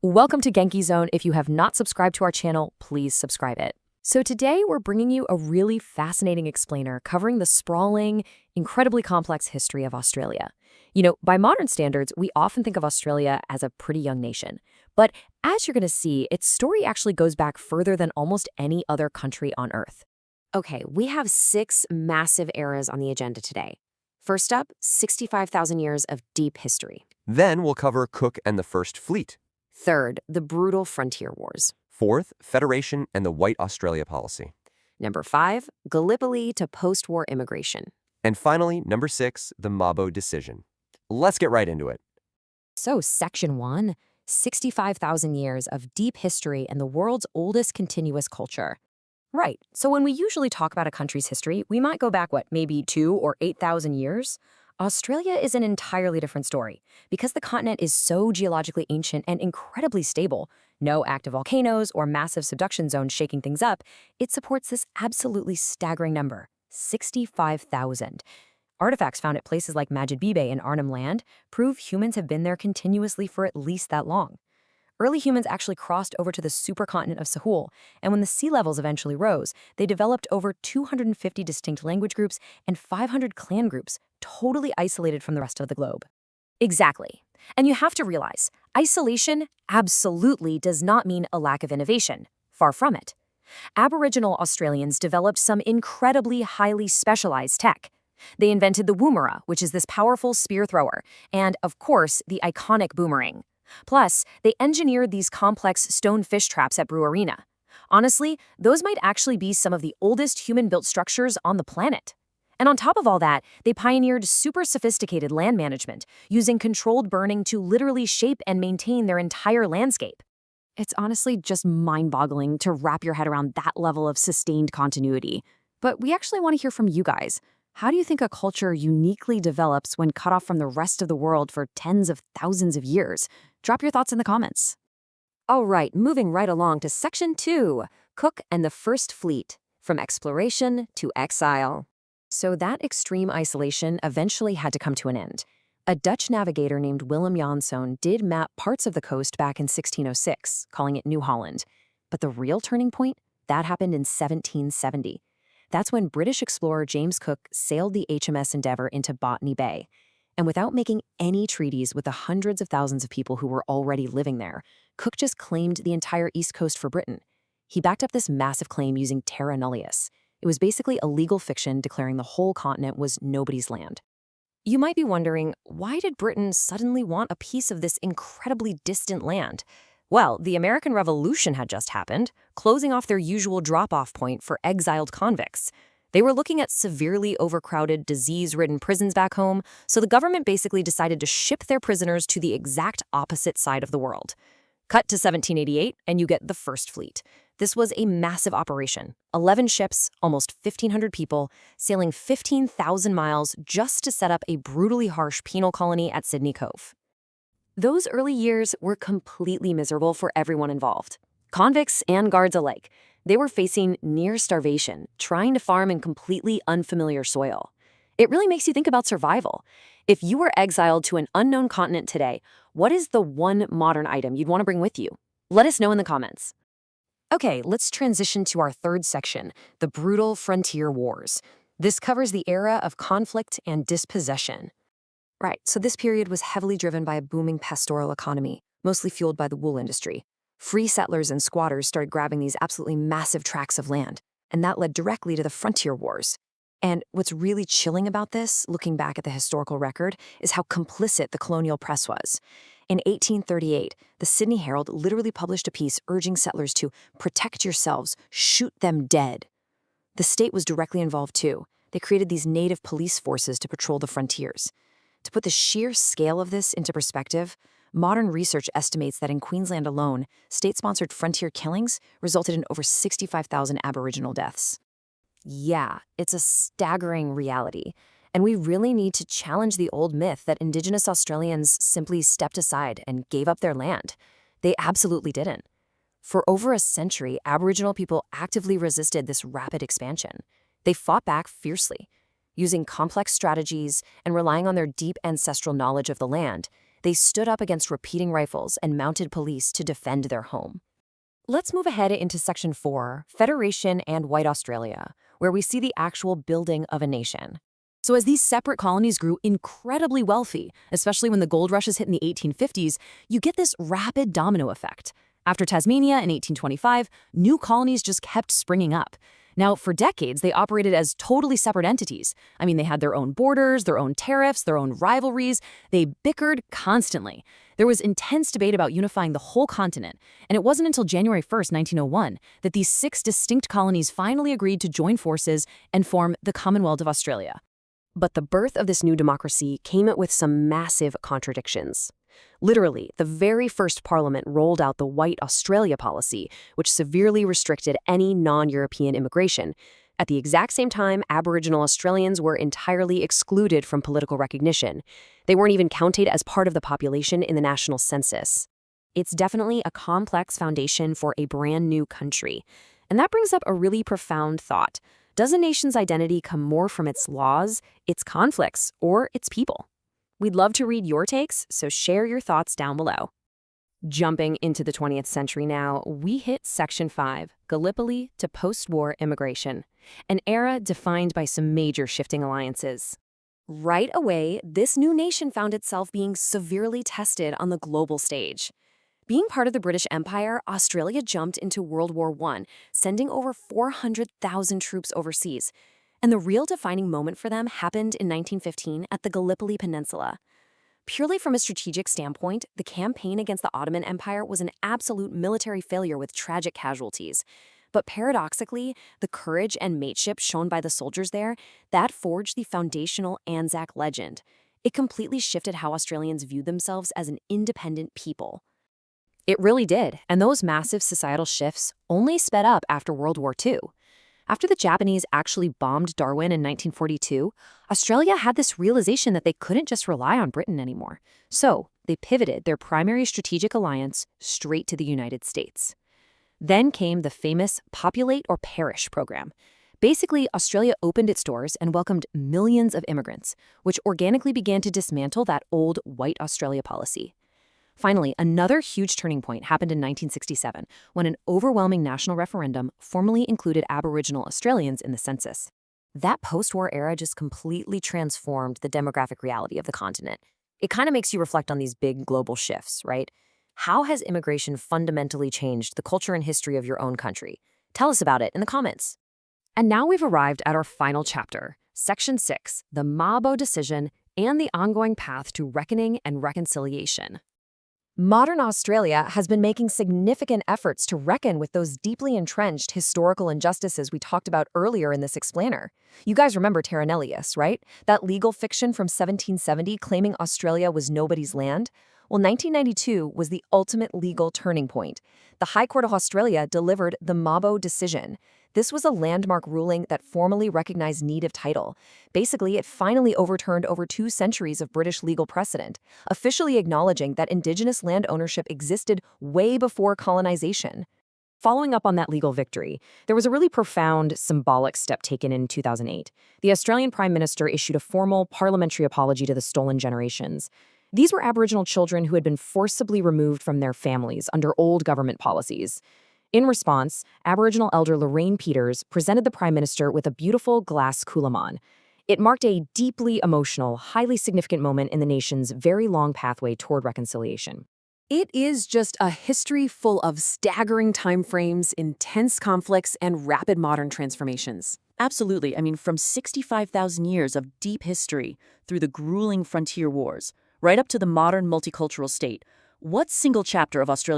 Welcome to Genki Zone. If you have not subscribed to our channel, please subscribe it. So today we're bringing you a really fascinating explainer covering the sprawling, incredibly complex history of Australia. By modern standards, we often think of Australia as a pretty young nation. But as you're going to see, its story actually goes back further than almost any other country on Earth. Okay, we have 6 massive eras on the agenda today. First up, 65,000 years of deep history. Then we'll cover Cook and the First Fleet. Third, the brutal frontier wars. Fourth, Federation and the White Australia policy. Number 5, Gallipoli to post-war immigration. And finally, number 6, the Mabo decision. Let's get right into it. So Section 1, 65,000 years of deep history and the world's oldest continuous culture. Right, so when we usually talk about a country's history, we might go back, maybe 2 or 8,000 years? Australia is an entirely different story. Because the continent is so geologically ancient and incredibly stable, no active volcanoes or massive subduction zones shaking things up, it supports this absolutely staggering number, 65,000. Artifacts found at places like Majidbebe in Arnhem Land prove humans have been there continuously for at least that long. Early humans actually crossed over to the supercontinent of Sahul, and when the sea levels eventually rose, they developed over 250 distinct language groups and 500 clan groups, totally isolated from the rest of the globe. Exactly. And you have to realize, isolation absolutely does not mean a lack of innovation. Far from it. Aboriginal Australians developed some incredibly highly specialized tech. They invented the woomera, which is this powerful spear thrower, and, of course, the iconic boomerang. Plus, they engineered these complex stone fish traps at Brewarina. Honestly, those might actually be some of the oldest human-built structures on the planet. And on top of all that, they pioneered super sophisticated land management, using controlled burning to literally shape and maintain their entire landscape. It's honestly just mind-boggling to wrap your head around that level of sustained continuity. But we actually want to hear from you guys. How do you think a culture uniquely develops when cut off from the rest of the world for tens of thousands of years? Drop your thoughts in the comments. All right, moving right along to Section 2, Cook and the First Fleet, from exploration to exile. So that extreme isolation eventually had to come to an end. A Dutch navigator named Willem Janszoon did map parts of the coast back in 1606, calling it New Holland. But the real turning point, that happened in 1770. That's when British explorer James Cook sailed the HMS Endeavour into Botany Bay. And without making any treaties with the hundreds of thousands of people who were already living there, Cook just claimed the entire East Coast for Britain. He backed up this massive claim using terra nullius. It was basically a legal fiction declaring the whole continent was nobody's land. You might be wondering, why did Britain suddenly want a piece of this incredibly distant land? Well, the American Revolution had just happened, closing off their usual drop-off point for exiled convicts. They were looking at severely overcrowded, disease-ridden prisons back home, so the government basically decided to ship their prisoners to the exact opposite side of the world. Cut to 1788, and you get the First Fleet. This was a massive operation. 11 ships, almost 1,500 people, sailing 15,000 miles just to set up a brutally harsh penal colony at Sydney Cove. Those early years were completely miserable for everyone involved. Convicts and guards alike. They were facing near starvation, trying to farm in completely unfamiliar soil. It really makes you think about survival. If you were exiled to an unknown continent today, what is the one modern item you'd want to bring with you? Let us know in the comments. Okay, let's transition to our third section, the brutal frontier wars. This covers the era of conflict and dispossession. Right, so this period was heavily driven by a booming pastoral economy, mostly fueled by the wool industry. Free settlers and squatters started grabbing these absolutely massive tracts of land, and that led directly to the frontier wars. And what's really chilling about this, looking back at the historical record, is how complicit the colonial press was. In 1838, the Sydney Herald literally published a piece urging settlers to protect yourselves, shoot them dead. The state was directly involved too. They created these native police forces to patrol the frontiers. To put the sheer scale of this into perspective, modern research estimates that in Queensland alone, state-sponsored frontier killings resulted in over 65,000 Aboriginal deaths. Yeah, it's a staggering reality. And we really need to challenge the old myth that Indigenous Australians simply stepped aside and gave up their land. They absolutely didn't. For over a century, Aboriginal people actively resisted this rapid expansion. They fought back fiercely. Using complex strategies and relying on their deep ancestral knowledge of the land, They stood up against repeating rifles and mounted police to defend their home. Let's move ahead into Section 4, Federation and White Australia, where we see the actual building of a nation. So as these separate colonies grew incredibly wealthy, especially when the gold rushes hit in the 1850s, you get this rapid domino effect. After Tasmania in 1825, new colonies just kept springing up. Now, for decades, they operated as totally separate entities. I mean, they had their own borders, their own tariffs, their own rivalries. They bickered constantly. There was intense debate about unifying the whole continent, and it wasn't until January 1st, 1901, that these 6 distinct colonies finally agreed to join forces and form the Commonwealth of Australia. But the birth of this new democracy came with some massive contradictions. Literally, the very first parliament rolled out the White Australia policy, which severely restricted any non-European immigration. At the exact same time, Aboriginal Australians were entirely excluded from political recognition. They weren't even counted as part of the population in the national census. It's definitely a complex foundation for a brand new country. And that brings up a really profound thought. Does a nation's identity come more from its laws, its conflicts, or its people? We'd love to read your takes, so share your thoughts down below. Jumping into the 20th century now, we hit Section 5, Gallipoli to post-war immigration, an era defined by some major shifting alliances. Right away, this new nation found itself being severely tested on the global stage. Being part of the British Empire, Australia jumped into World War I, sending over 400,000 troops overseas. And the real defining moment for them happened in 1915 at the Gallipoli Peninsula. Purely from a strategic standpoint, the campaign against the Ottoman Empire was an absolute military failure with tragic casualties. But paradoxically, the courage and mateship shown by the soldiers there, that forged the foundational Anzac legend. It completely shifted how Australians viewed themselves as an independent people. It really did, and those massive societal shifts only sped up after World War II. After the Japanese actually bombed Darwin in 1942, Australia had this realization that they couldn't just rely on Britain anymore. So they pivoted their primary strategic alliance straight to the United States. Then came the famous Populate or Perish program. Basically, Australia opened its doors and welcomed millions of immigrants, which organically began to dismantle that old White Australia policy. Finally, another huge turning point happened in 1967, when an overwhelming national referendum formally included Aboriginal Australians in the census. That post-war era just completely transformed the demographic reality of the continent. It kind of makes you reflect on these big global shifts, right? How has immigration fundamentally changed the culture and history of your own country? Tell us about it in the comments. And now we've arrived at our final chapter, Section 6, the Mabo decision and the ongoing path to reckoning and reconciliation. Modern Australia has been making significant efforts to reckon with those deeply entrenched historical injustices we talked about earlier in this explainer. You guys remember Terra Nullius, right? That legal fiction from 1770 claiming Australia was nobody's land? Well, 1992 was the ultimate legal turning point. The High Court of Australia delivered the Mabo decision. This was a landmark ruling that formally recognized native title. Basically, it finally overturned over 2 centuries of British legal precedent, officially acknowledging that Indigenous land ownership existed way before colonization. Following up on that legal victory, there was a really profound symbolic step taken in 2008. The Australian Prime Minister issued a formal parliamentary apology to the stolen generations. These were Aboriginal children who had been forcibly removed from their families under old government policies. In response, Aboriginal elder Lorraine Peters presented the Prime Minister with a beautiful glass kulamon. It marked a deeply emotional, highly significant moment in the nation's very long pathway toward reconciliation. It is just a history full of staggering timeframes, intense conflicts, and rapid modern transformations. Absolutely. I mean, from 65,000 years of deep history through the grueling frontier wars, right up to the modern multicultural state, what single chapter of Australia